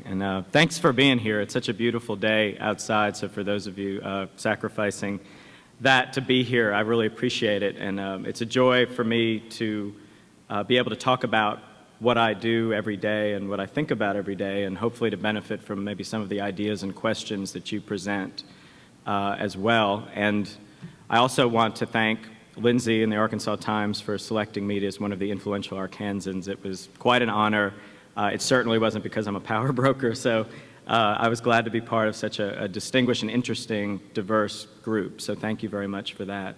And thanks for being here. It's such a beautiful day outside, so for those of you sacrificing that to be here, I really appreciate it. And it's a joy for me to be able to talk about what I do every day and what I think about every day, and hopefully to benefit from maybe some of the ideas and questions that you present as well. And I also want to thank Lindsay and the Arkansas Times for selecting me as one of the influential Arkansans. It was quite an honor. It certainly wasn't because I'm a power broker, so I was glad to be part of such a distinguished and interesting, diverse group. So thank you very much for that.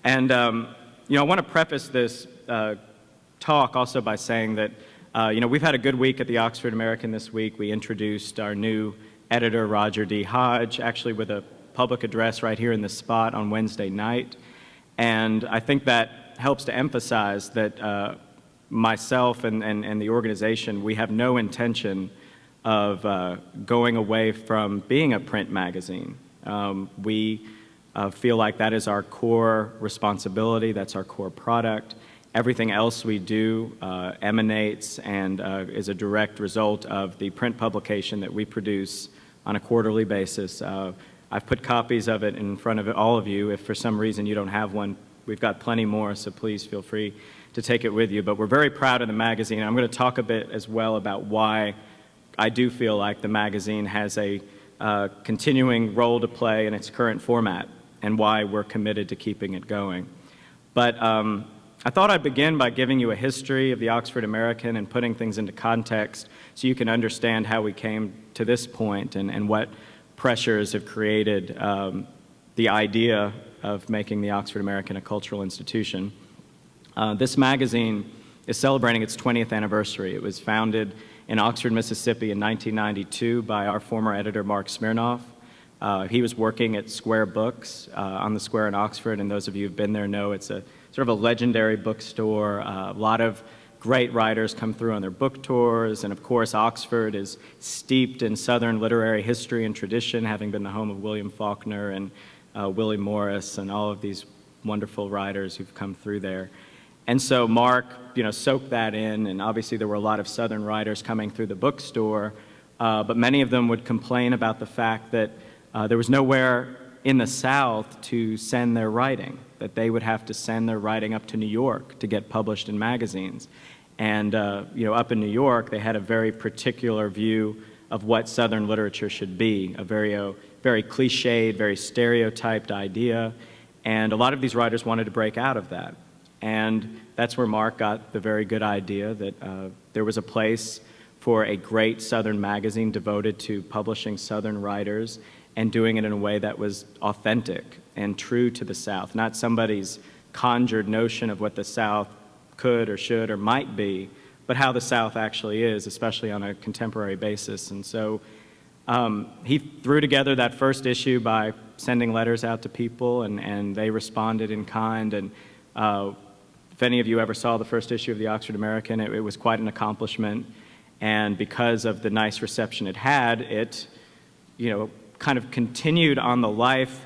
And you know, I want to preface this talk also by saying that you know, we've had a good week at the Oxford American this week. We introduced our new editor, Roger D. Hodge, actually with a public address right here in this spot on Wednesday night. And I think that helps to emphasize that myself and the organization, we have no intention of going away from being a print magazine. We feel like that is our core responsibility, that's our core product. Everything else we do emanates and is a direct result of the print publication that we produce on a quarterly basis. I've put copies of it in front of all of you. If for some reason you don't have one, we've got plenty more, so please feel free to take it with you. But we're very proud of the magazine. I'm going to talk a bit as well about why I do feel like the magazine has a continuing role to play in its current format and why we're committed to keeping it going. But I thought I'd begin by giving you a history of the Oxford American and putting things into context so you can understand how we came to this point and what pressures have created the idea of making the Oxford American a cultural institution. This magazine is celebrating its 20th anniversary. It was founded in Oxford, Mississippi in 1992 by our former editor, Mark Smirnoff. He was working at Square Books on the Square in Oxford, and those of you who've been there know it's a sort of a legendary bookstore. A lot of great writers come through on their book tours, and of course Oxford is steeped in Southern literary history and tradition, having been the home of William Faulkner and Willie Morris and all of these wonderful writers who've come through there. And so Mark, you know, soaked that in, and obviously there were a lot of Southern writers coming through the bookstore, but many of them would complain about the fact that there was nowhere in the South to send their writing, that they would have to send their writing up to New York to get published in magazines. And you know, up in New York, they had a very particular view of what Southern literature should be, a very cliched, very stereotyped idea. And a lot of these writers wanted to break out of that. And that's where Mark got the very good idea that there was a place for a great Southern magazine devoted to publishing Southern writers and doing it in a way that was authentic and true to the South, not somebody's conjured notion of what the South could or should or might be, but how the South actually is, especially on a contemporary basis. And so he threw together that first issue by sending letters out to people, and they responded in kind. And if any of you ever saw the first issue of the Oxford American, it was quite an accomplishment. And because of the nice reception it had, it, you know, kind of continued on the life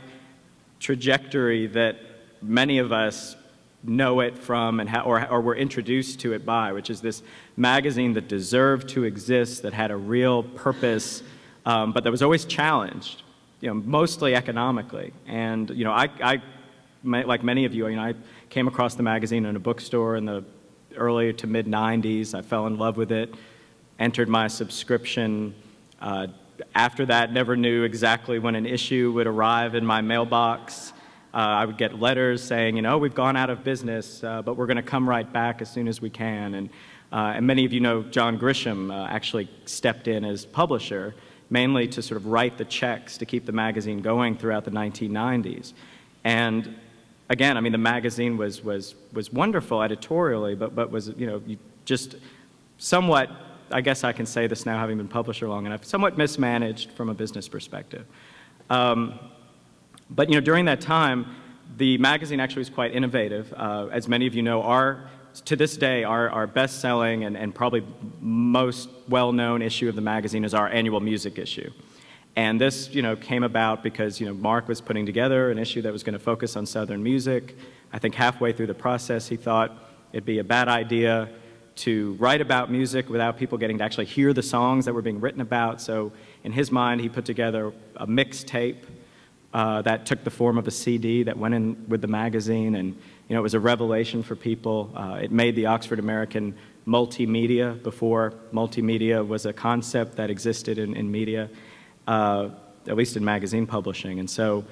trajectory that many of us know it from and or were introduced to it by, which is this magazine that deserved to exist, that had a real purpose, but that was always challenged, you know, mostly economically. And you know, I like many of you, I came across the magazine in a bookstore in the early to mid 90s. I fell in love with it, entered my subscription. After that, never knew exactly when an issue would arrive in my mailbox. I would get letters saying, you know, we've gone out of business, but we're going to come right back as soon as we can. And many of you know John Grisham actually stepped in as publisher, mainly to sort of write the checks to keep the magazine going throughout the 1990s. And again, I mean, the magazine was wonderful editorially, but was, you know, just somewhat, I guess I can say this now having been publisher long enough, somewhat mismanaged from a business perspective. But you know, during that time, the magazine actually was quite innovative. As many of you know, to this day, our best-selling and probably most well-known issue of the magazine is our annual music issue. And this, you know, came about because, you know, Mark was putting together an issue that was going to focus on Southern music. I think halfway through the process, he thought it'd be a bad idea to write about music without people getting to actually hear the songs that were being written about. So in his mind, he put together a mixtape that took the form of a CD that went in with the magazine, and it was a revelation for people. It made the Oxford American multimedia before multimedia was a concept that existed in media, at least in magazine publishing. And so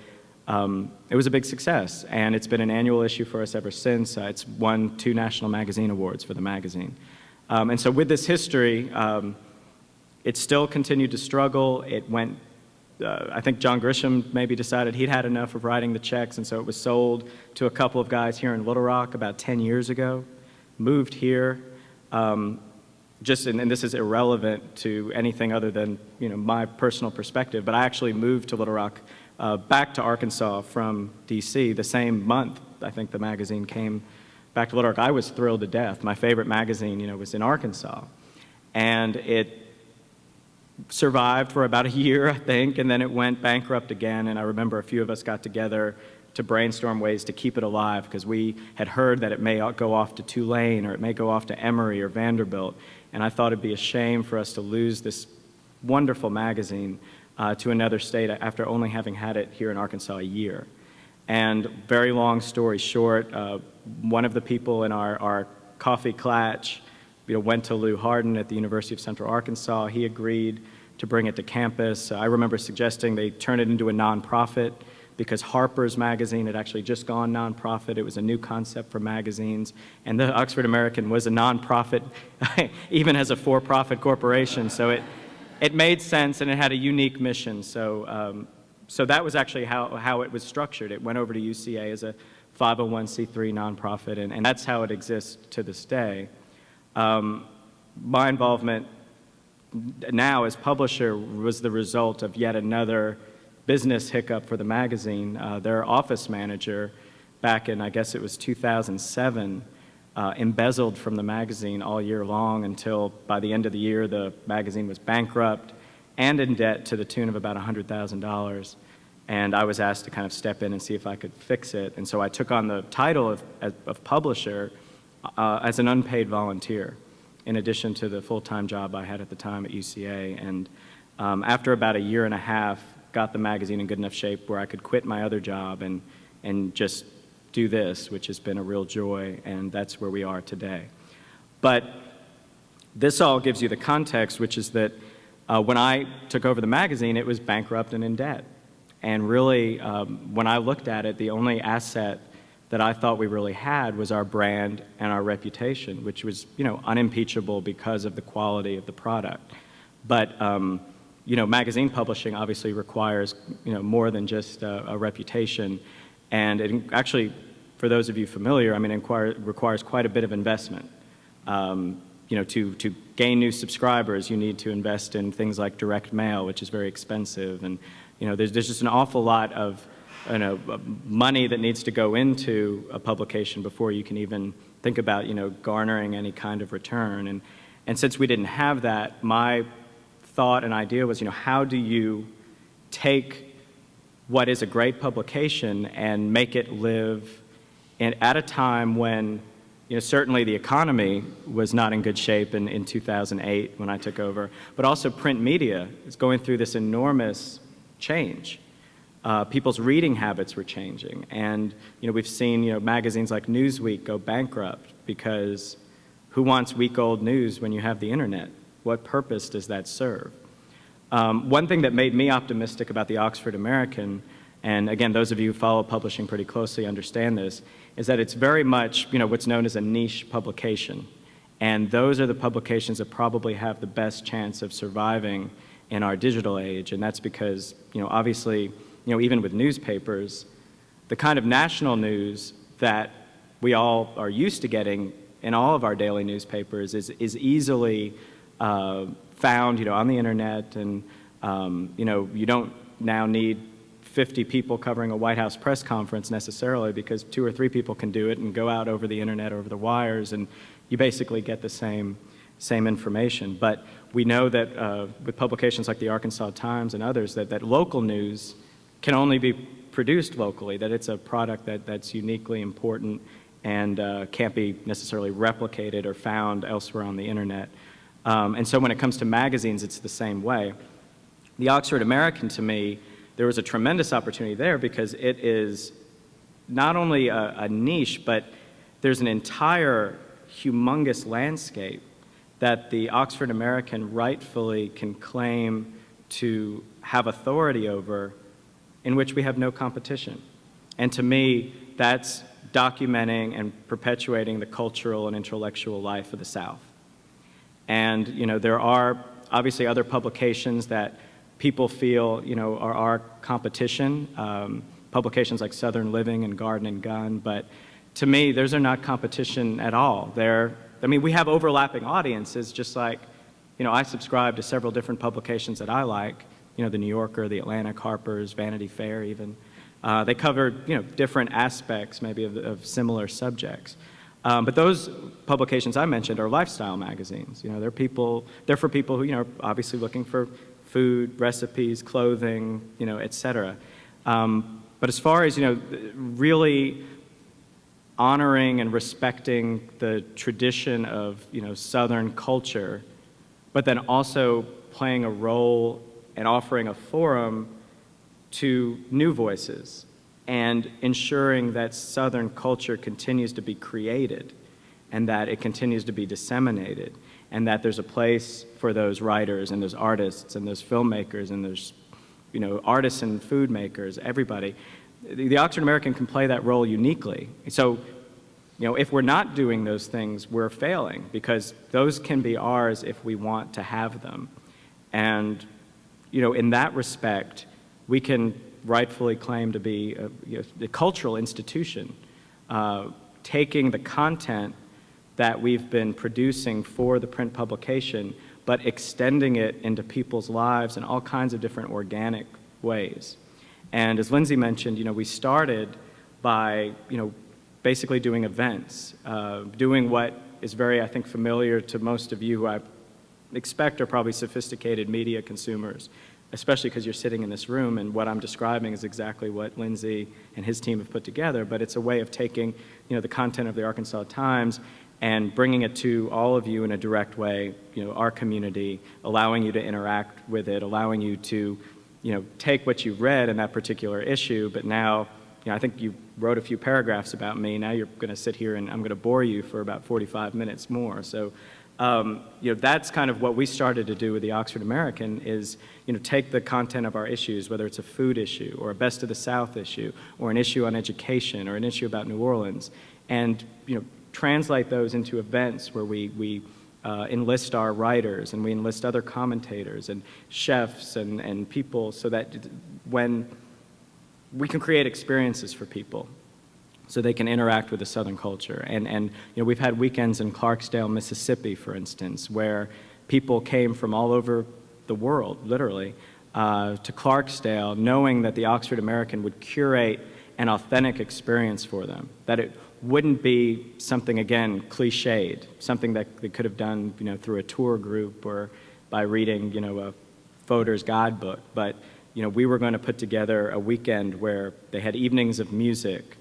it was a big success, and it's been an annual issue for us ever since. It's won 2 National Magazine Awards for the magazine. And so with this history, it still continued to struggle. It went, I think John Grisham maybe decided he'd had enough of writing the checks, and so it was sold to a couple of guys here in Little Rock about 10 years ago, moved here. And this is irrelevant to anything other than my personal perspective, but I actually moved to Little Rock, back to Arkansas from DC the same month I think the magazine came back to Little Rock. I was thrilled to death. My favorite magazine was in Arkansas, and it survived for about a year, I think, and then it went bankrupt again. And I remember a few of us got together to brainstorm ways to keep it alive, because we had heard that it may go off to Tulane, or it may go off to Emory or Vanderbilt, and I thought it'd be a shame for us to lose this wonderful magazine to another state after only having had it here in Arkansas a year. And very long story short, one of the people in our coffee clatch went to Lou Hardin at the University of Central Arkansas. He agreed to bring it to campus. I remember suggesting they turn it into a nonprofit, because Harper's Magazine had actually just gone nonprofit. It was a new concept for magazines, and the Oxford American was a nonprofit, even as a for-profit corporation. So it made sense, and it had a unique mission. So, so that was actually how it was structured. It went over to UCA as a 501c3 nonprofit, and that's how it exists to this day. My involvement now as publisher was the result of yet another business hiccup for the magazine. Their office manager, back in, I guess it was 2007, embezzled from the magazine all year long, until by the end of the year the magazine was bankrupt and in debt to the tune of about $100,000. And I was asked to kind of step in and see if I could fix it. And so I took on the title of publisher as an unpaid volunteer, in addition to the full-time job I had at the time at UCA. And after about a year and a half, got the magazine in good enough shape where I could quit my other job and just do this, which has been a real joy, and that's where we are today. But this all gives you the context, which is that when I took over the magazine, it was bankrupt and in debt. And really, when I looked at it, the only asset that I thought we really had was our brand and our reputation, which was, unimpeachable because of the quality of the product. But magazine publishing obviously requires, more than just a reputation. And it actually, for those of you familiar, it requires quite a bit of investment. To gain new subscribers, you need to invest in things like direct mail, which is very expensive. And, there's just an awful lot of, money that needs to go into a publication before you can even think about, garnering any kind of return. And since we didn't have that, my thought and idea was, how do you take what is a great publication and make it live at a time when, certainly the economy was not in good shape in 2008 when I took over, but also print media is going through this enormous change. People's reading habits were changing, and we've seen magazines like Newsweek go bankrupt, because who wants week-old news when you have the internet? What purpose does that serve? One thing that made me optimistic about the Oxford American, and again, those of you who follow publishing pretty closely understand this, is that it's very much what's known as a niche publication, and those are the publications that probably have the best chance of surviving in our digital age. And that's because obviously, even with newspapers, the kind of national news that we all are used to getting in all of our daily newspapers is easily found, on the internet, and you don't now need 50 people covering a White House press conference necessarily, because 2 or 3 people can do it and go out over the internet, over the wires, and you basically get the same information. But we know that with publications like the Arkansas Times and others, that local news can only be produced locally, that it's a product that's uniquely important and can't be necessarily replicated or found elsewhere on the internet. And so when it comes to magazines, it's the same way. The Oxford American, to me, there was a tremendous opportunity there because it is not only a niche, but there's an entire humongous landscape that the Oxford American rightfully can claim to have authority over, in which we have no competition. And to me, that's documenting and perpetuating the cultural and intellectual life of the South. And, you know, there are obviously other publications that people feel, you know, are our competition, publications like Southern Living and Garden and Gun, but to me, those are not competition at all. I mean, we have overlapping audiences, just like, you know, I subscribe to several different publications that I like, you know, the New Yorker, the Atlantic, Harper's, Vanity Fair even. They cover, you know, different aspects maybe of similar subjects. But those publications I mentioned are lifestyle magazines. You know, they're for people who, you know, are obviously looking for food, recipes, clothing, you know, et cetera. But as far as, you know, really honoring and respecting the tradition of, you know, Southern culture, but then also playing a role and offering a forum to new voices and ensuring that Southern culture continues to be created and that it continues to be disseminated and that there's a place for those writers and those artists and those filmmakers and those, you know, artisan food makers, everybody. The Oxford American can play that role uniquely. So, you know, if we're not doing those things, we're failing because those can be ours if we want to have them. And, you know, in that respect, we can rightfully claim to be a cultural institution, taking the content that we've been producing for the print publication, but extending it into people's lives in all kinds of different organic ways. And as Lindsay mentioned, you know, we started by, you know, basically doing events, doing what is very, I think, familiar to most of you who I expect are probably sophisticated media consumers, especially because you're sitting in this room and what I'm describing is exactly what Lindsay and his team have put together, but it's a way of taking, you know, the content of the Arkansas Times and bringing it to all of you in a direct way, you know, our community, allowing you to interact with it, allowing you to, you know, take what you've read in that particular issue, but now, you know, I think you wrote a few paragraphs about me. Now you're going to sit here and I'm going to bore you for about 45 minutes more. So, you know, that's kind of what we started to do with the Oxford American is, you know, take the content of our issues, whether it's a food issue or a Best of the South issue or an issue on education or an issue about New Orleans, and, you know, translate those into events where we enlist our writers and we enlist other commentators and chefs and people so that when we can create experiences for people so they can interact with the Southern culture. And you know, we've had weekends in Clarksdale, Mississippi, for instance, where people came from all over the world, literally, to Clarksdale, knowing that the Oxford American would curate an authentic experience for them, that it wouldn't be something, again, cliched, something that they could have done, you know, through a tour group or by reading, you know, a Fodor's guidebook. But, you know, we were going to put together a weekend where they had evenings of music,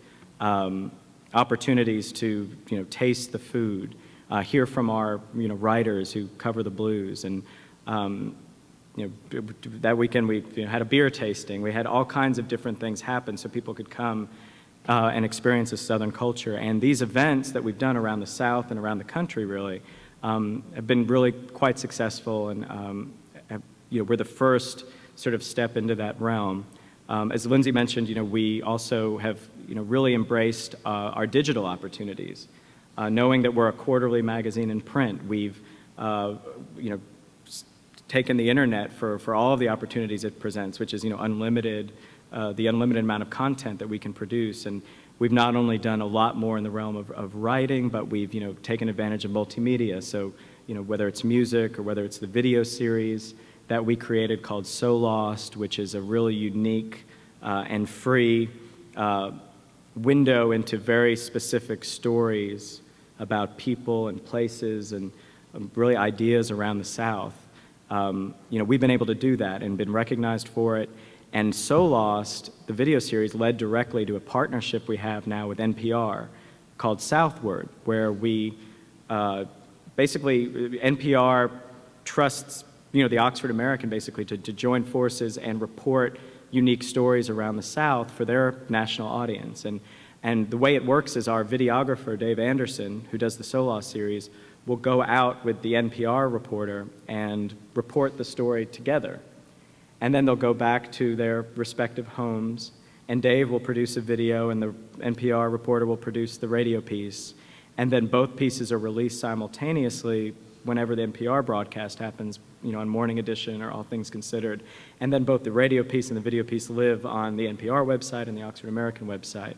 opportunities to, you know, taste the food, hear from our, you know, writers who cover the blues. And, you know, that weekend we, you know, had a beer tasting. We had all kinds of different things happen so people could come and experience the Southern culture. And these events that we've done around the South and around the country really have been really quite successful, and you know, we're the first sort of step into that realm. As Lindsay mentioned, you know, we also have, you know, really embraced our digital opportunities, knowing that we're a quarterly magazine in print. We've you know, taken the internet for all of the opportunities it presents, which is, you know, unlimited. The unlimited amount of content that we can produce. And we've not only done a lot more in the realm of writing, but we've, you know, taken advantage of multimedia. So, you know, whether it's music or whether it's the video series that we created called So Lost, which is a really unique and free window into very specific stories about people and places and really ideas around the South. You know, we've been able to do that and been recognized for it. And So Lost, the video series, led directly to a partnership we have now with NPR called Southward, where we basically, NPR trusts, the Oxford American basically to join forces and report unique stories around the South for their national audience. And the way it works is our videographer, Dave Anderson, who does the SOLAS series, will go out with the NPR reporter and report the story together. And then they'll go back to their respective homes, and Dave will produce a video, and the NPR reporter will produce the radio piece. And then both pieces are released simultaneously whenever the NPR broadcast happens, on Morning Edition or All Things Considered. And then both the radio piece and the video piece live on the NPR website and the Oxford American website.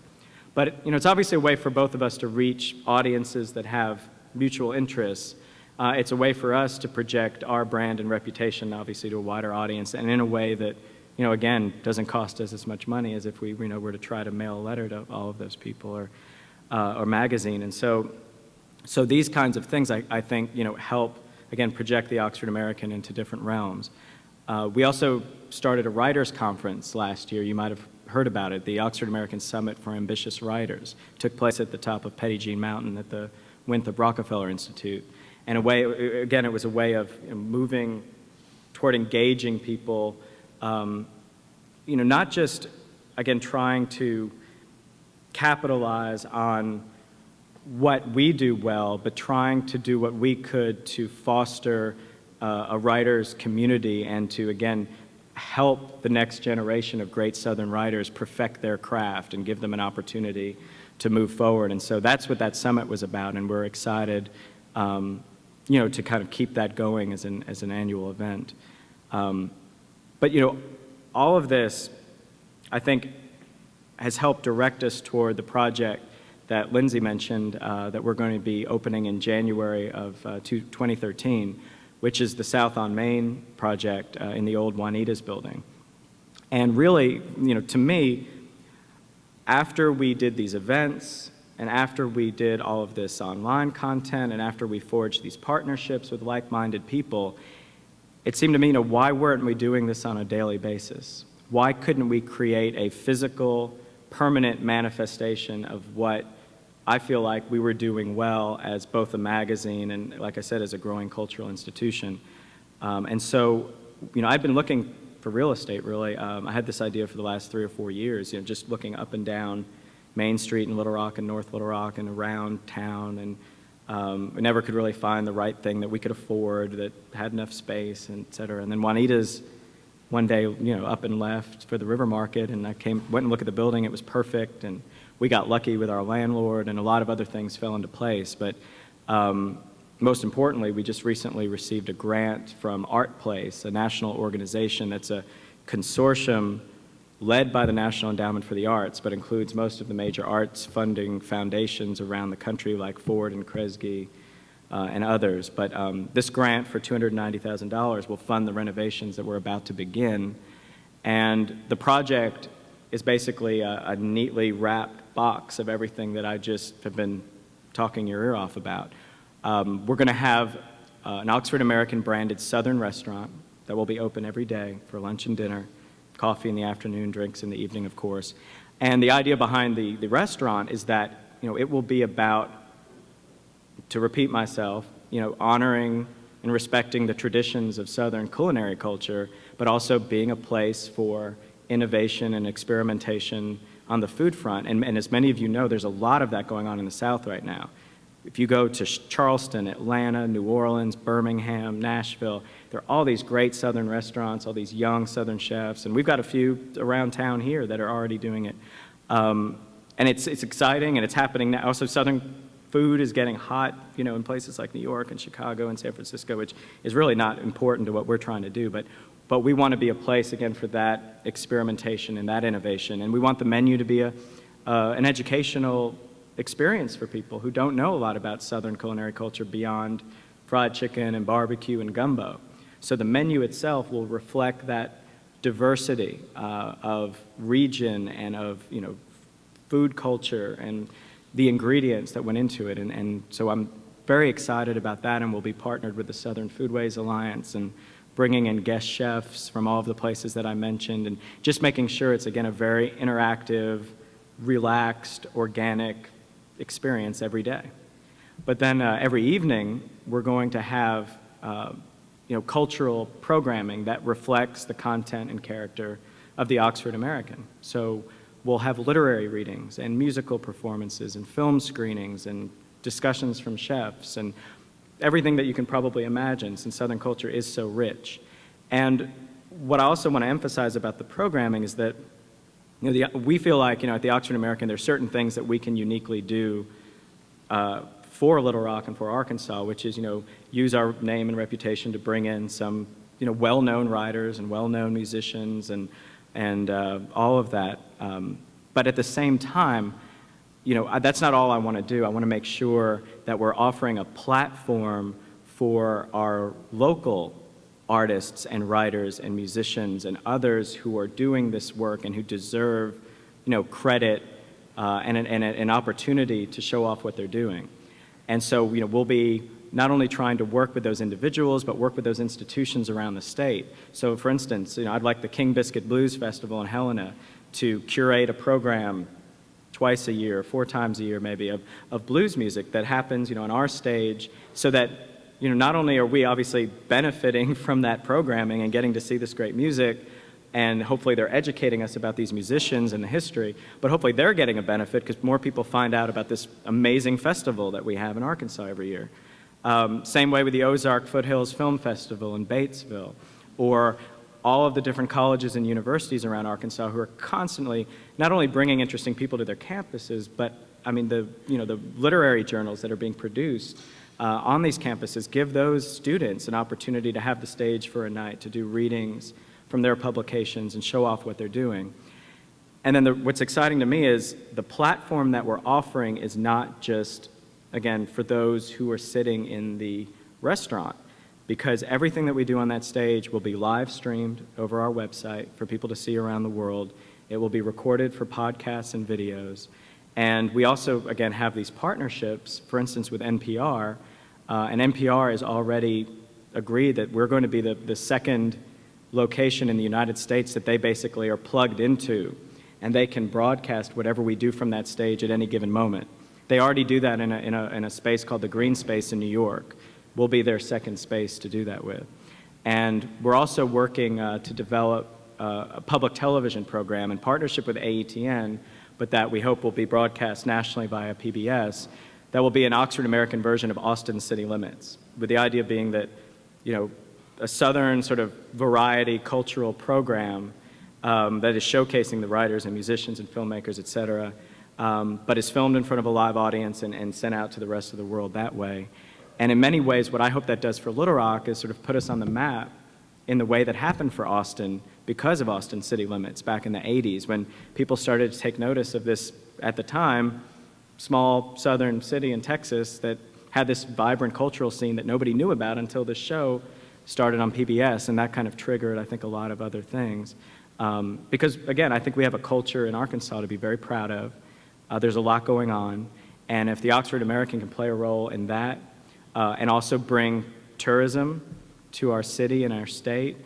But, it's obviously a way for both of us to reach audiences that have mutual interests. It's a way for us to project our brand and reputation, obviously, to a wider audience, and in a way that, again, doesn't cost us as much money as if we, were to try to mail a letter to all of those people or magazine. And so these kinds of things, I think, help, again, project the Oxford American into different realms. We also started a writers' conference last year. You might have heard about it. The Oxford American Summit for Ambitious Writers took place at the top of Petit Jean Mountain at the Winthrop Rockefeller Institute. And again, it was a way of moving toward engaging people, not just, again, trying to capitalize on what we do well, but trying to do what we could to foster a writers' community and to, again, help the next generation of great Southern writers perfect their craft and give them an opportunity to move forward. And so that's what that summit was about, and we're excited, to kind of keep that going as an annual event. But, all of this, I think, has helped direct us toward the project that Lindsay mentioned that we're going to be opening in January of 2013, which is the South on Main project in the old Juanita's building. And really, to me, after we did these events, and after we did all of this online content, and after we forged these partnerships with like-minded people, it seemed to me, why weren't we doing this on a daily basis? Why couldn't we create a physical, permanent manifestation of what I feel like we were doing well as both a magazine and, like I said, as a growing cultural institution? And so, I've been looking for real estate, really. I had this idea for the last 3 or 4 years, just looking up and down Main Street in Little Rock and North Little Rock and around town, and we never could really find the right thing that we could afford, that had enough space, and et cetera. And then Juanita's one day, up and left for the River Market, and I went and looked at the building. It was perfect, and we got lucky with our landlord, and a lot of other things fell into place. But most importantly, we just recently received a grant from Art Place, a national organization that's a consortium led by the National Endowment for the Arts, but includes most of the major arts funding foundations around the country, like Ford and Kresge and others. But this grant for $290,000 will fund the renovations that we're about to begin. And the project is basically a neatly wrapped box of everything that I just have been talking your ear off about. We're going to have an Oxford American branded Southern restaurant that will be open every day for lunch and dinner, coffee in the afternoon, drinks in the evening, of course. And the idea behind the restaurant is that, it will be about, to repeat myself, honoring and respecting the traditions of Southern culinary culture, but also being a place for innovation and experimentation on the food front. And as many of you know, there's a lot of that going on in the South right now. If you go to Charleston, Atlanta, New Orleans, Birmingham, Nashville, there are all these great Southern restaurants, all these young Southern chefs, and we've got a few around town here that are already doing it. And it's exciting, and it's happening now. Also, Southern food is getting hot, in places like New York and Chicago and San Francisco, which is really not important to what we're trying to do. But we want to be a place, again, for that experimentation and that innovation. And we want the menu to be an educational experience for people who don't know a lot about Southern culinary culture beyond fried chicken and barbecue and gumbo. So the menu itself will reflect that diversity of region and of food culture and the ingredients that went into it. And so I'm very excited about that, and we'll be partnered with the Southern Foodways Alliance and bringing in guest chefs from all of the places that I mentioned, and just making sure it's, again, a very interactive, relaxed, organic experience every day. But then every evening, we're going to have cultural programming that reflects the content and character of the Oxford American. So we'll have literary readings and musical performances and film screenings and discussions from chefs and everything that you can probably imagine, since Southern culture is so rich. And what I also want to emphasize about the programming is that we feel like at the Oxford American there's certain things that we can uniquely do for Little Rock and for Arkansas, which is use our name and reputation to bring in some well-known writers and well-known musicians and all of that. But at the same time, that's not all I want to do. I want to make sure that we're offering a platform for our local artists and writers and musicians and others who are doing this work and who deserve, credit and an opportunity to show off what they're doing. And so, we'll be not only trying to work with those individuals, but work with those institutions around the state. So, for instance, I'd like the King Biscuit Blues Festival in Helena to curate a program twice a year, 4 times a year maybe, of blues music that happens, on our stage, so that, not only are we obviously benefiting from that programming and getting to see this great music, and hopefully they're educating us about these musicians and the history, but hopefully they're getting a benefit because more people find out about this amazing festival that we have in Arkansas every year. Same way with the Ozark Foothills Film Festival in Batesville, or all of the different colleges and universities around Arkansas who are constantly not only bringing interesting people to their campuses, but the literary journals that are being produced on these campuses give those students an opportunity to have the stage for a night, to do readings from their publications and show off what they're doing. And then what's exciting to me is the platform that we're offering is not just, again, for those who are sitting in the restaurant, because everything that we do on that stage will be live streamed over our website for people to see around the world. It will be recorded for podcasts and videos. And we also, again, have these partnerships, for instance, with NPR, and NPR has already agreed that we're going to be the second location in the United States that they basically are plugged into, and they can broadcast whatever we do from that stage at any given moment. They already do that in a space called the Green Space in New York. We'll be their second space to do that with. And we're also working to develop a public television program in partnership with AETN, but that we hope will be broadcast nationally via PBS. That will be an Oxford American version of Austin City Limits, with the idea being that, a Southern sort of variety cultural program that is showcasing the writers and musicians and filmmakers, et cetera, but is filmed in front of a live audience and sent out to the rest of the world that way. And in many ways, what I hope that does for Little Rock is sort of put us on the map in the way that happened for Austin because of Austin City Limits back in the 80s, when people started to take notice of this, at the time, small southern city in Texas that had this vibrant cultural scene that nobody knew about until this show started on PBS, and that kind of triggered, I think, a lot of other things. Because, again, I think we have a culture in Arkansas to be very proud of. There's a lot going on, and if the Oxford American can play a role in that, and also bring tourism to our city and our state,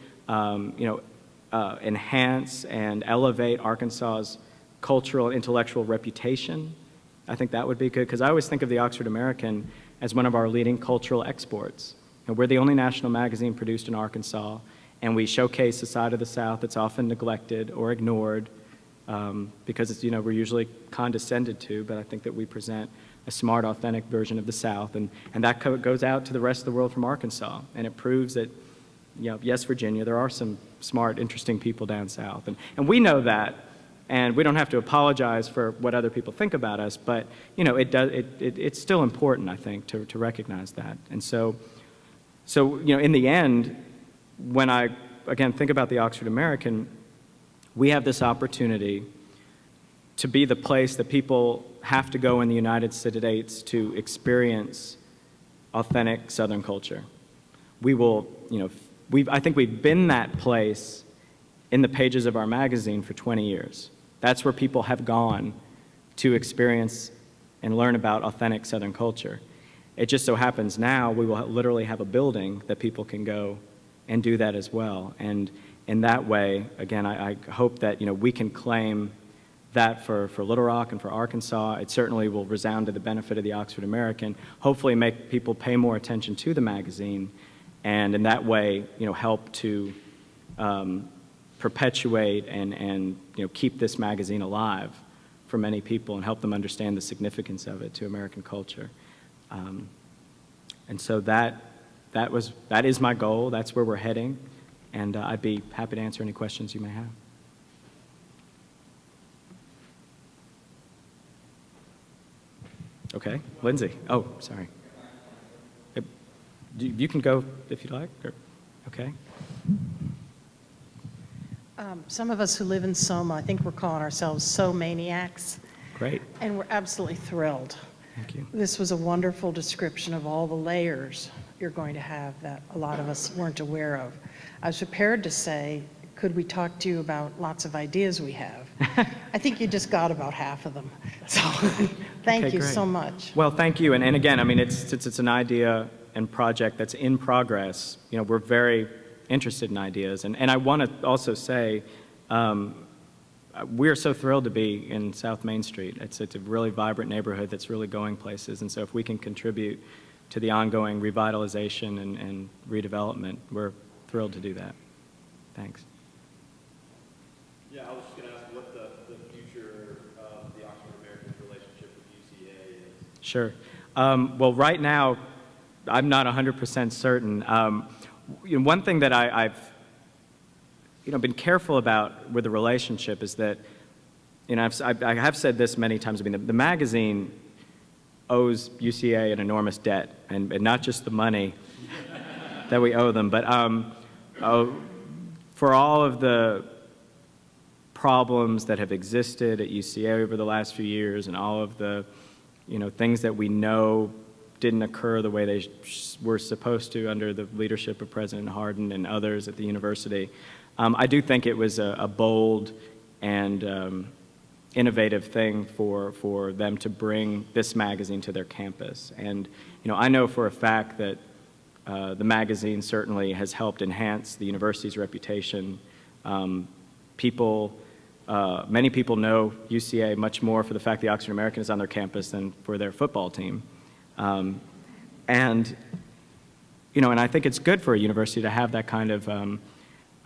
enhance and elevate Arkansas's cultural and intellectual reputation, I think that would be good, because I always think of the Oxford American as one of our leading cultural exports. And we're the only national magazine produced in Arkansas, and we showcase a side of the South that's often neglected or ignored because it's, we're usually condescended to, but I think that we present a smart, authentic version of the South, and that goes out to the rest of the world from Arkansas, and it proves that, yes, Virginia, there are some smart, interesting people down South, and we know that, and we don't have to apologize for what other people think about us, but, it's still important, I think, to recognize that. And so, in the end, when I, again, think about the Oxford American, we have this opportunity to be the place that people have to go in the United States to experience authentic Southern culture. We will, I think we've been that place in the pages of our magazine for 20 years. That's where people have gone to experience and learn about authentic Southern culture. It just so happens now we will literally have a building that people can go and do that as well. And in that way, again, I hope that we can claim that for Little Rock and for Arkansas. It certainly will resound to the benefit of the Oxford American, hopefully make people pay more attention to the magazine, and in that way, help to perpetuate and keep this magazine alive for many people and help them understand the significance of it to American culture. And so that is my goal. That's where we're heading, and I'd be happy to answer any questions you may have. Okay, Lindsay. Oh, sorry. You can go if you'd like. Or, okay. Some of us who live in Soma, I think we're calling ourselves So-maniacs. Great. And we're absolutely thrilled. Thank you. This was a wonderful description of all the layers you're going to have that a lot of us weren't aware of. I was prepared to say, could we talk to you about lots of ideas we have? I think you just got about half of them. So thank you so much. Well, thank you. And again, I mean, it's an idea and project that's in progress. We're very interested in ideas. And I want to also say, we're so thrilled to be in South Main Street. It's a really vibrant neighborhood that's really going places. And so if we can contribute to the ongoing revitalization and redevelopment, we're thrilled to do that. Thanks. Yeah, I was just going to ask what the future of the Oxford American's relationship with UCA is. Sure. Well, right now, I'm not 100% certain. One thing that I've been careful about with the relationship is that, I have said this many times. I mean, the magazine owes UCA an enormous debt, and not just the money that we owe them, but for all of the problems that have existed at UCA over the last few years, and all of the things that we know didn't occur the way they were supposed to under the leadership of President Hardin and others at the university. I do think it was a bold and innovative thing for them to bring this magazine to their campus. And I know for a fact that the magazine certainly has helped enhance the university's reputation. Many people know UCA much more for the fact the Oxford American is on their campus than for their football team. And I think it's good for a university to have that kind of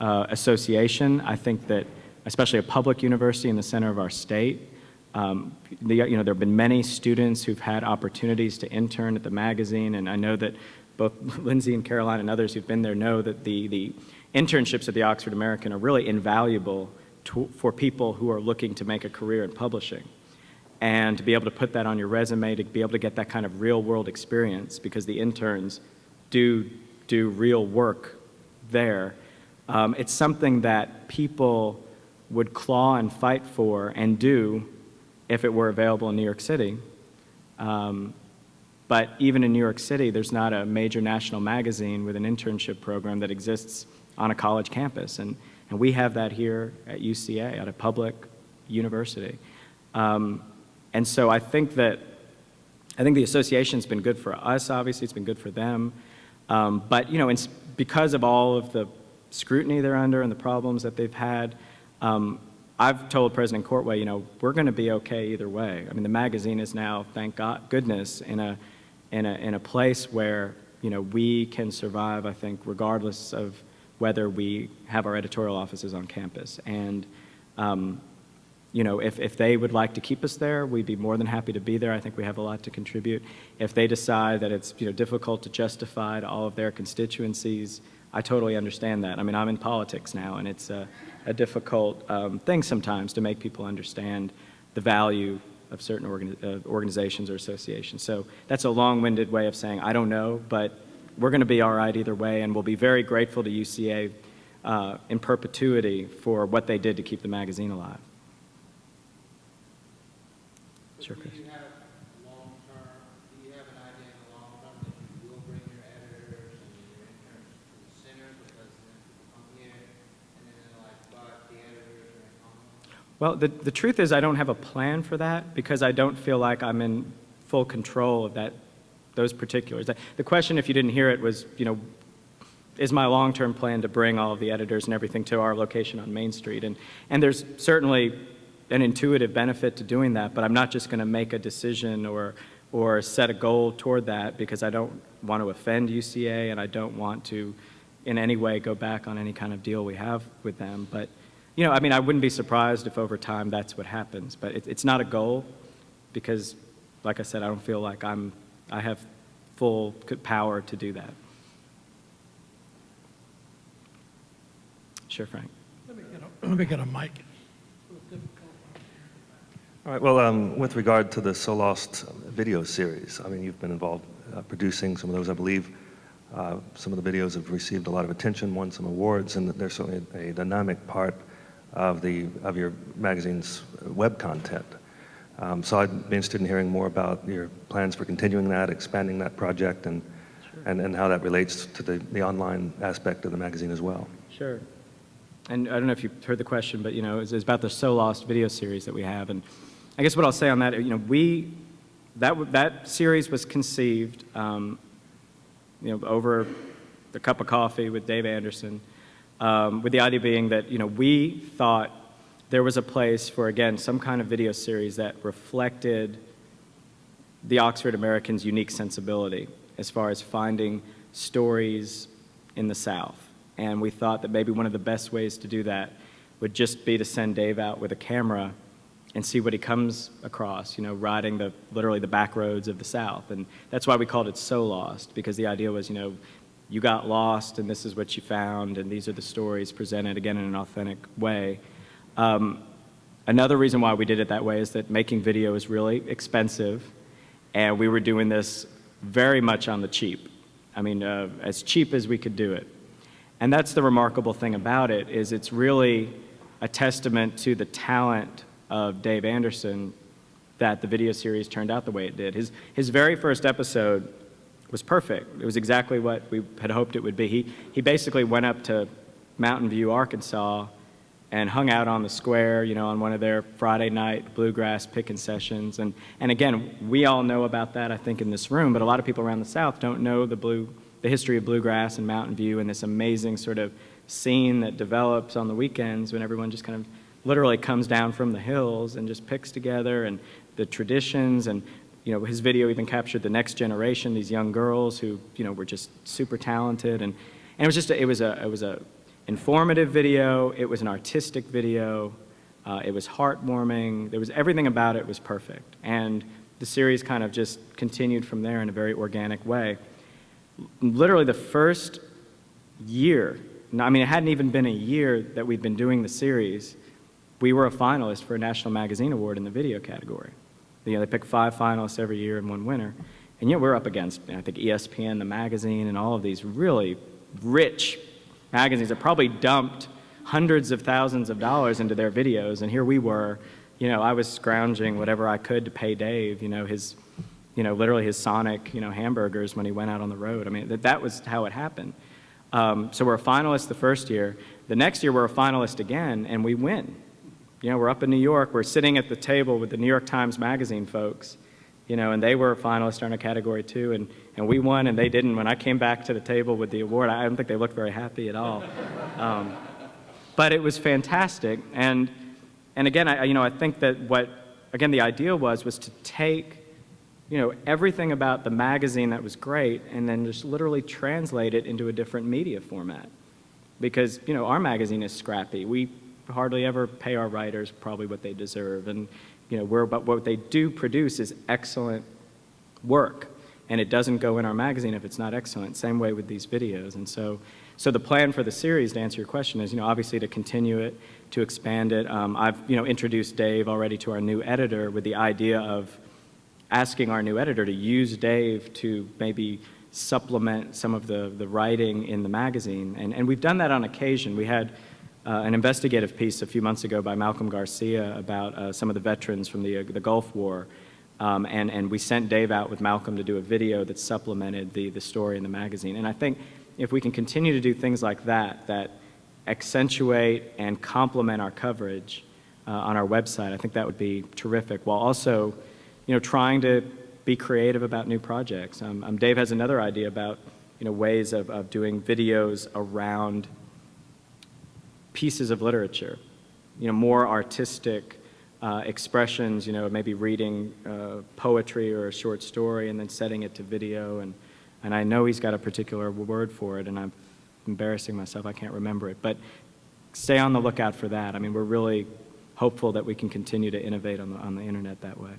association. I think that, especially a public university in the center of our state, there have been many students who've had opportunities to intern at the magazine, and I know that both Lindsay and Caroline and others who've been there know that the internships at the Oxford American are really invaluable for people who are looking to make a career in publishing. And to be able to put that on your resume, to be able to get that kind of real-world experience, because the interns do real work there. It's something that people would claw and fight for and do if it were available in New York City. But even in New York City, there's not a major national magazine with an internship program that exists on a college campus. And we have that here at UCA, at a public university. And so I think the association's been good for us, obviously. It's been good for them. But, because of all of the scrutiny they're under and the problems that they've had, I've told President Courtway, we're going to be okay either way. I mean, the magazine is now, thank goodness, in a place where, we can survive, I think, regardless of whether we have our editorial offices on campus. And, if they would like to keep us there, we'd be more than happy to be there. I think we have a lot to contribute. If they decide that it's, difficult to justify to all of their constituencies, I totally understand that. I mean, I'm in politics now, and it's a difficult thing sometimes to make people understand the value of certain organizations or associations. So that's a long-winded way of saying I don't know, but we're going to be all right either way, and we'll be very grateful to UCA in perpetuity for what they did to keep the magazine alive. Sure, Chris. Do you have an idea in the long term that you will bring your editors and your interns to the center, because then people come here and then they're like, but the editors are home? Well, the truth is I don't have a plan for that, because I don't feel like I'm in full control of those particulars. The question, if you didn't hear it, was, is my long-term plan to bring all of the editors and everything to our location on Main Street? And there's certainly an intuitive benefit to doing that, but I'm not just going to make a decision or set a goal toward that because I don't want to offend UCA and I don't want to in any way go back on any kind of deal we have with them. But, you know, I mean, I wouldn't be surprised if over time that's what happens, but it's not a goal because, like I said, I don't feel like I have full power to do that. Sure, Frank. Let me get a mic. All right, well, with regard to the So Lost video series, I mean, you've been involved producing some of those, I believe. Some of the videos have received a lot of attention, won some awards, and they're certainly a dynamic part of your magazine's web content. So I'd be interested in hearing more about your plans for continuing that, expanding that project, and how that relates to the online aspect of the magazine as well. Sure. And I don't know if you've heard the question, but, you know, it's about the So Lost video series that we have. And I guess what I'll say on that, you know, that series was conceived, you know, over a cup of coffee with Dave Anderson, with the idea being that, you know, we thought there was a place for, again, some kind of video series that reflected the Oxford American's unique sensibility as far as finding stories in the South. And we thought that maybe one of the best ways to do that would just be to send Dave out with a camera and see what he comes across, you know, riding literally the back roads of the South. And that's why we called it So Lost, because the idea was, you know, you got lost and this is what you found and these are the stories presented, again, in an authentic way. Another reason why we did it that way is that making video is really expensive, and we were doing this very much on the cheap. I mean, as cheap as we could do it. And that's the remarkable thing about it, is it's really a testament to the talent of Dave Anderson that the video series turned out the way it did. His very first episode was perfect. It was exactly what we had hoped it would be. He basically went up to Mountain View, Arkansas, and hung out on the square, you know, on one of their Friday night bluegrass picking sessions. And again, we all know about that, I think, in this room, but a lot of people around the South don't know the history of bluegrass and Mountain View and this amazing sort of scene that develops on the weekends when everyone just kind of literally comes down from the hills and just picks together, and the traditions. And, you know, his video even captured the next generation, these young girls who, you know, were just super talented. And it was just it was a informative video. It was an artistic video. It was heartwarming. There was everything about it was perfect. And the series kind of just continued from there in a very organic way. Literally the first year, I mean, it hadn't even been a year that we'd been doing the series, we were a finalist for a National Magazine Award in the video category. You know, they pick 5 finalists every year and 1 winner. And yet we're up against, I think, ESPN, the magazine, and all of these really rich magazines that probably dumped hundreds of thousands of dollars into their videos. And here we were, you know, I was scrounging whatever I could to pay Dave, you know, literally his Sonic, you know, hamburgers when he went out on the road. I mean, that was how it happened. So we're a finalist the first year. The next year we're a finalist again, and we win. You know, we're up in New York. We're sitting at the table with the New York Times Magazine folks, you know, and they were a finalist in a category too, and we won and they didn't. When I came back to the table with the award, I don't think they looked very happy at all. But it was fantastic. And again, I think that again, the idea was to take, you know, everything about the magazine that was great and then just literally translate it into a different media format. Because, you know, our magazine is scrappy. We hardly ever pay our writers probably what they deserve. And, you know, but what they do produce is excellent work. And it doesn't go in our magazine if it's not excellent. Same way with these videos. And so the plan for the series, to answer your question, is, you know, obviously to continue it, to expand it. I've, you know, introduced Dave already to our new editor with the idea of asking our new editor to use Dave to maybe supplement some of the writing in the magazine. And we've done that on occasion. We had an investigative piece a few months ago by Malcolm Garcia about some of the veterans from the Gulf War. And we sent Dave out with Malcolm to do a video that supplemented the story in the magazine. And I think if we can continue to do things like that accentuate and complement our coverage on our website, I think that would be terrific, while also, you know, trying to be creative about new projects. Dave has another idea about, you know, ways of doing videos around pieces of literature, you know, more artistic, expressions, maybe reading poetry or a short story and then setting it to video. And I know he's got a particular word for it, and I'm embarrassing myself, I can't remember it. But stay on the lookout for that. I mean, we're really hopeful that we can continue to innovate on the internet that way.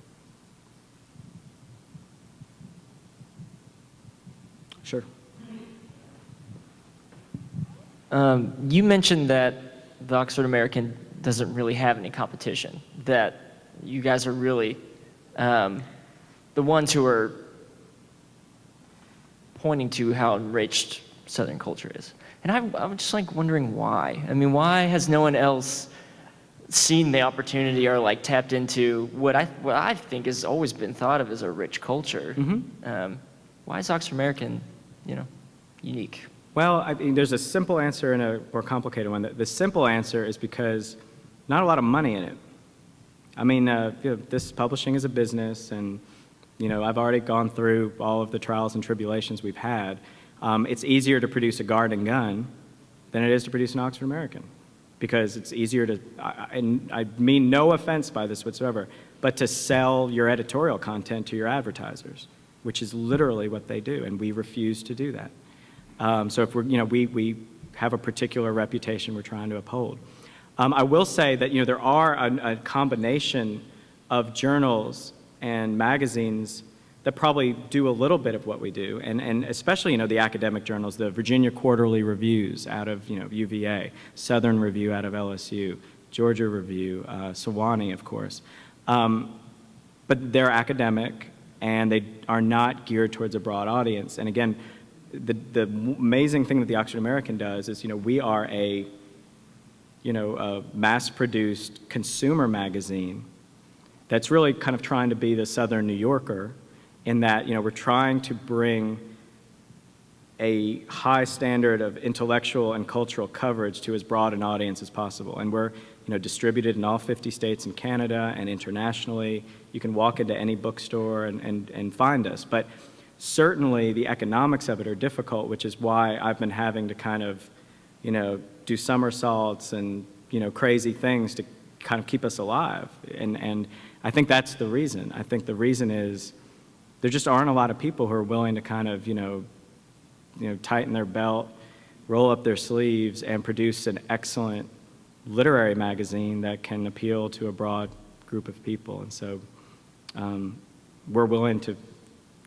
Sure. You mentioned that the Oxford American doesn't really have any competition, that you guys are really the ones who are pointing to how enriched Southern culture is. And I'm just like wondering why. I mean, why has no one else seen the opportunity or like tapped into what I think has always been thought of as a rich culture? Mm-hmm. Why is Oxford American, unique? Well, I mean, there's a simple answer and a more complicated one. The simple answer is because not a lot of money in it. I mean, this publishing is a business, and I've already gone through all of the trials and tribulations we've had. It's easier to produce a Garden Gun than it is to produce an Oxford American, because it's easier to, and I mean no offense by this whatsoever, but to sell your editorial content to your advertisers, which is literally what they do, and we refuse to do that. So if we have a particular reputation we're trying to uphold. I will say that there are a combination of journals and magazines that probably do a little bit of what we do, and especially the academic journals, the Virginia Quarterly Reviews out of UVA, Southern Review out of LSU, Georgia Review, Sewanee, of course. But they're academic, and they are not geared towards a broad audience. And again, the amazing thing that the Oxford American does is, we are a mass-produced consumer magazine that's really kind of trying to be the Southern New Yorker, in that, we're trying to bring a high standard of intellectual and cultural coverage to as broad an audience as possible. And we're, distributed in all 50 states in Canada and internationally. You can walk into any bookstore and find us. But certainly the economics of it are difficult, which is why I've been having to kind of, do somersaults and, crazy things to kind of keep us alive. And I think that's the reason. I think the reason is there just aren't a lot of people who are willing to kind of, tighten their belt, roll up their sleeves, and produce an excellent literary magazine that can appeal to a broad group of people. And so we're willing to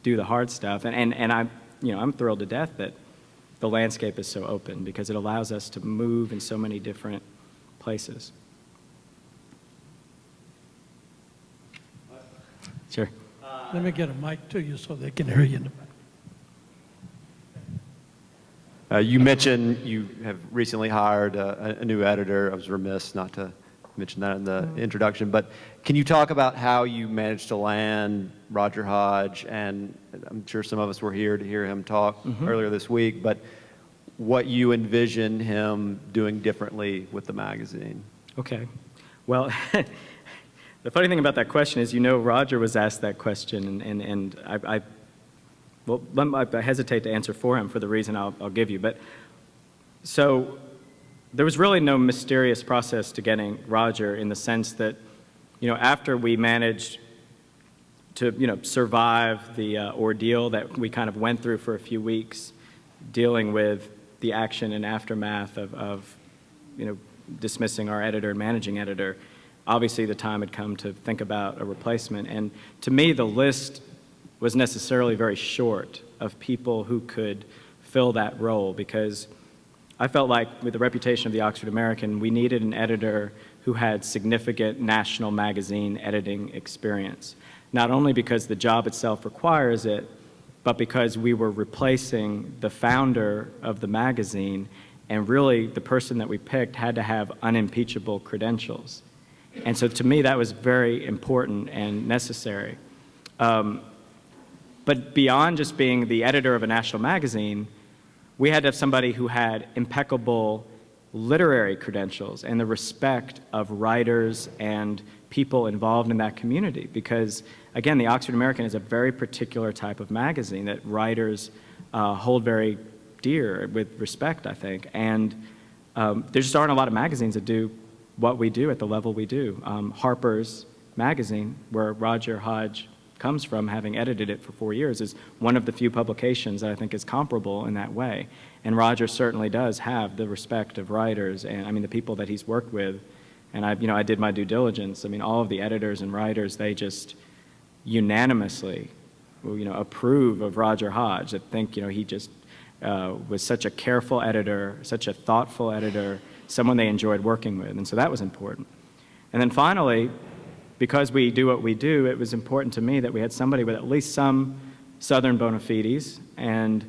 do the hard stuff. And I'm thrilled to death that the landscape is so open, because it allows us to move in so many different places. Sure. Let me get a mic to you so they can hear you in the back. You mentioned you have recently hired a new editor. I was remiss not to mention that in the introduction, but can you talk about how you managed to land Roger Hodge? And I'm sure some of us were here to hear him talk earlier this week, but what you envision him doing differently with the magazine. Okay. Well, the funny thing about that question is, Roger was asked that question, and I hesitate to answer for him for the reason I'll give you. But so there was really no mysterious process to getting Roger, in the sense that, after we managed to, survive the ordeal that we kind of went through for a few weeks, dealing with the action and aftermath of dismissing our editor and managing editor, obviously the time had come to think about a replacement. And to me, the list was necessarily very short of people who could fill that role, because I felt like, with the reputation of the Oxford American, we needed an editor who had significant national magazine editing experience, not only because the job itself requires it, but because we were replacing the founder of the magazine, and really the person that we picked had to have unimpeachable credentials. And so to me, that was very important and necessary. But beyond just being the editor of a national magazine, we had to have somebody who had impeccable literary credentials and the respect of writers and people involved in that community. Because, again, the Oxford American is a very particular type of magazine that writers hold very dear, with respect, I think. And there just aren't a lot of magazines that do what we do at the level we do. Harper's Magazine, where Roger Hodge comes from, having edited it for 4 years, is one of the few publications that I think is comparable in that way. And Roger certainly does have the respect of writers, and I mean the people that he's worked with. And I did my due diligence. I mean, all of the editors and writers, they just unanimously, approve of Roger Hodge. That think, he just was such a careful editor, such a thoughtful editor, someone they enjoyed working with, and so that was important. And then finally, because we do what we do, it was important to me that we had somebody with at least some Southern bona fides. And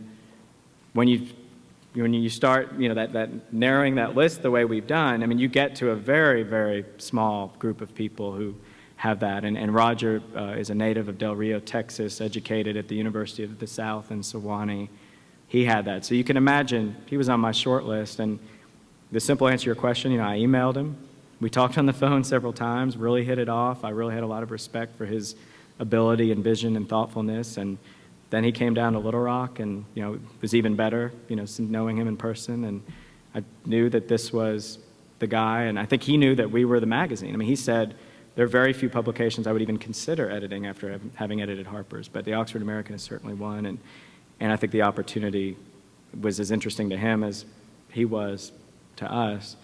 when you start, that narrowing that list the way we've done, I mean, you get to a very, very small group of people who have that. And Roger is a native of Del Rio, Texas, educated at the University of the South in Sewanee. He had that. So you can imagine, he was on my short list. And the simple answer to your question, I emailed him. We talked on the phone several times, really hit it off. I really had a lot of respect for his ability and vision and thoughtfulness. And then he came down to Little Rock, and it was even better, knowing him in person. And I knew that this was the guy, and I think he knew that we were the magazine. I mean, he said there are very few publications I would even consider editing after having edited Harper's, but the Oxford American is certainly one. And I think the opportunity was as interesting to him as he was to us.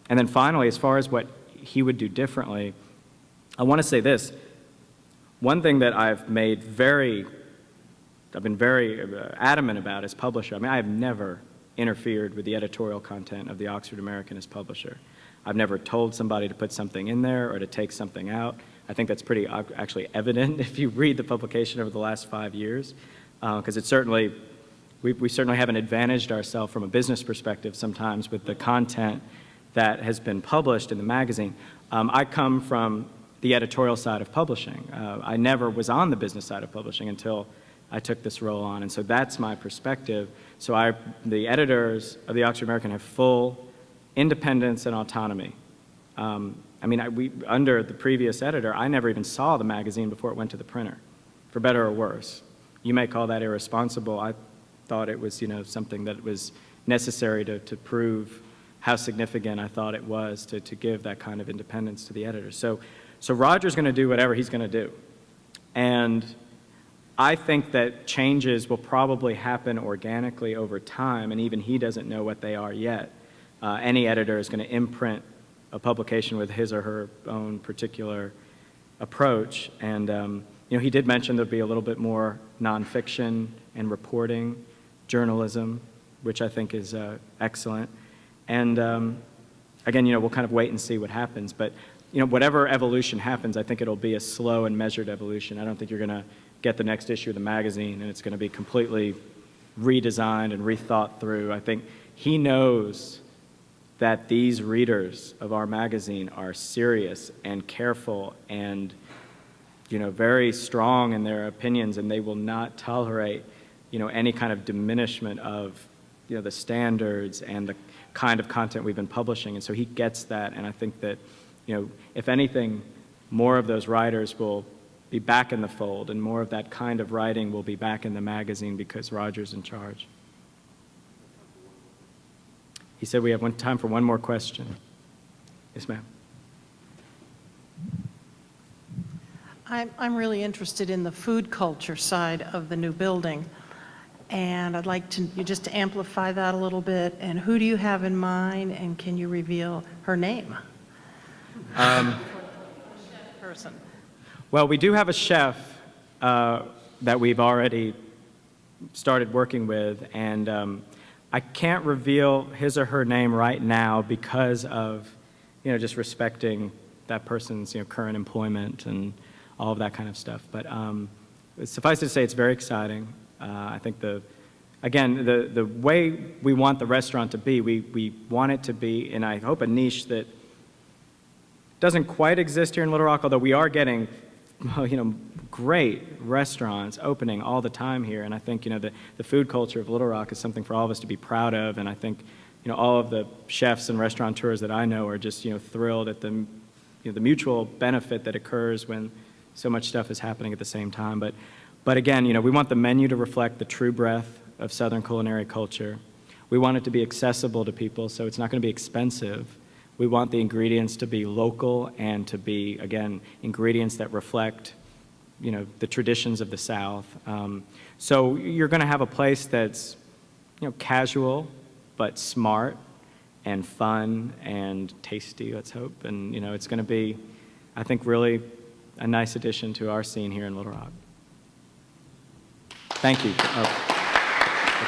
And then finally, as far as what he would do differently, I want to say this. One thing that I've been very adamant about as publisher, I mean, I have never interfered with the editorial content of the Oxford American as publisher. I've never told somebody to put something in there or to take something out. I think that's pretty actually evident if you read the publication over the last 5 years, because it's certainly, we certainly haven't advantaged ourselves from a business perspective sometimes with the content that has been published in the magazine. I come from the editorial side of publishing. I never was on the business side of publishing until I took this role on, and so that's my perspective. So the editors of the Oxford American have full independence and autonomy. I mean, under the previous editor, I never even saw the magazine before it went to the printer, for better or worse. You may call that irresponsible. I thought it was, something that was necessary to prove how significant I thought it was to give that kind of independence to the editor. So Roger's going to do whatever he's going to do. And I think that changes will probably happen organically over time, and even he doesn't know what they are yet. Any editor is going to imprint a publication with his or her own particular approach. And he did mention there'll be a little bit more nonfiction and reporting journalism, which I think is excellent. And again, we'll kind of wait and see what happens. But whatever evolution happens, I think it'll be a slow and measured evolution. I don't think you're going to get the next issue of the magazine and it's going to be completely redesigned and rethought through. I think he knows that these readers of our magazine are serious and careful and very strong in their opinions, and they will not tolerate any kind of diminishment of the standards and the kind of content we've been publishing. And so he gets that, and I think that if anything, more of those writers will be back in the fold, and more of that kind of writing will be back in the magazine because Roger's in charge. He said we have time for one more question. Yes, ma'am. I'm really interested in the food culture side of the new building, and I'd like you just to amplify that a little bit. And who do you have in mind, and can you reveal her name? Person. Well, we do have a chef that we've already started working with, and I can't reveal his or her name right now because of, just respecting that person's, current employment and all of that kind of stuff. But suffice it to say, it's very exciting. I think the way we want the restaurant to be, we want it to be, and I hope, a niche that doesn't quite exist here in Little Rock, although we are getting, great restaurants opening all the time here. And I think, the food culture of Little Rock is something for all of us to be proud of. And I think, all of the chefs and restaurateurs that I know are just, thrilled at the mutual benefit that occurs when so much stuff is happening at the same time. But again, we want the menu to reflect the true breadth of Southern culinary culture. We want it to be accessible to people, so it's not going to be expensive. We want the ingredients to be local and to be, again, ingredients that reflect, you know, the traditions of the South. So you're going to have a place that's, you know, casual, but smart and fun and tasty, let's hope. And, you know, it's going to be, I think, really a nice addition to our scene here in Little Rock. Thank you.